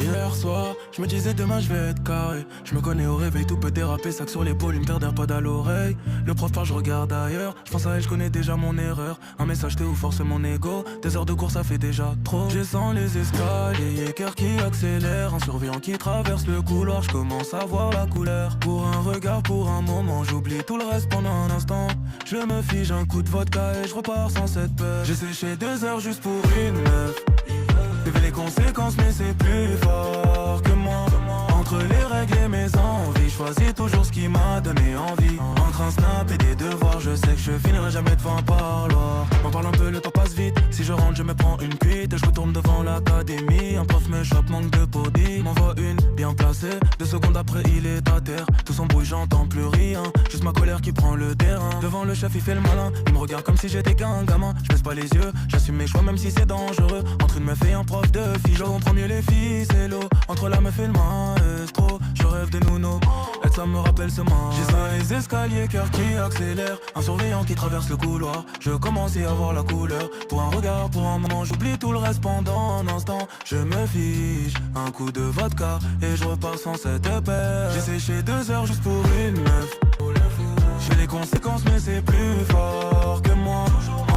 Hier soir, je me disais demain je vais être carré. Je me connais au réveil, tout peut déraper, sac sur l'épaule, une paire d'AirPods à l'oreille. Le prof part, je regarde ailleurs. Je pense à elle, je connais déjà mon erreur. Un message T ou force mon ego. Des heures de cours, ça fait déjà trop. Je sens les escaliers, cœur qui accélère. Un surveillant qui traverse le couloir, je commence à voir la couleur. Pour un regard, pour un moment, j'oublie tout le reste pendant un instant. Je me fige un coup de vodka et je repars sans cette peur. J'ai séché 2 heures juste pour une meuf. J'ai vu les conséquences mais c'est plus fort que moi. Entre les règles et mes envies, choisis toujours ce qui m'a donné envie. Entre un snap et des devoirs, je sais que je finirai jamais devant un parloir. M'en parle un peu, le temps passe vite. Si je rentre, je me prends une cuite et je retourne devant l'académie. Un prof me chope, manque de podi. M'envoie une bien placée. 2 secondes après, il est à terre. Tout s'embrouille, j'entends plus rien. Juste ma colère qui prend le terrain. Devant le chef, il fait le malin. Il me regarde comme si j'étais qu'un gamin. Je baisse pas les yeux, j'assume mes choix même si c'est dangereux. Entre une meuf et un prof de filles, je comprends mieux les filles, c'est l'eau. Entre la meuf et le maestro, je rêve de Nuno. Elle ça me rappelle ce main. J'ai ça les escaliers, cœur qui accélère. Un surveillant qui traverse le couloir. Je commence à voir la couleur. Pour un regard, pour un moment, j'oublie tout le reste pendant un instant. Je me fiche, un coup de vodka et je repars sans cette paire. J'ai séché 2 heures juste pour une meuf. J'ai les conséquences mais c'est plus fort que moi.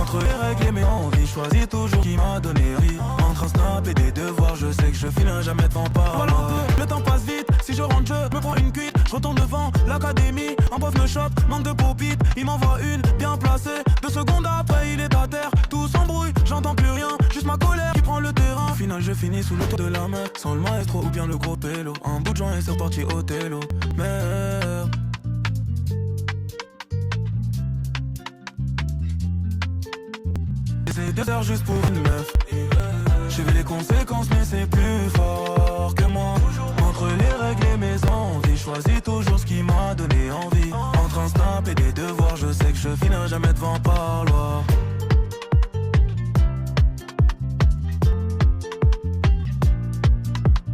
Entre les règles et mes envies, choisis toujours qui m'a donné envie. Entre un snap et des devoirs, je sais que je finirai jamais devant pas. Voilà un peu, le temps passe vite. Si je rentre, je me prends une cuite. Je retourne devant l'académie. Un prof me chope, manque de pop-it. Il m'envoie une bien placée. 2 secondes après, il est à terre. Tout s'embrouille, j'entends plus rien. Juste ma colère qui prend le terrain. Au final, je finis sous le toit de la mer. Sans le maestro ou bien le gros pélo. Un bout de joint et c'est reparti au télo. Merde. C'est 2 heures juste pour une meuf. J'ai vu les conséquences mais c'est plus fort que moi. Entre les règles et mes envies, choisis toujours ce qui m'a donné envie. Entre un snap et des devoirs, je sais que je finirai jamais devant par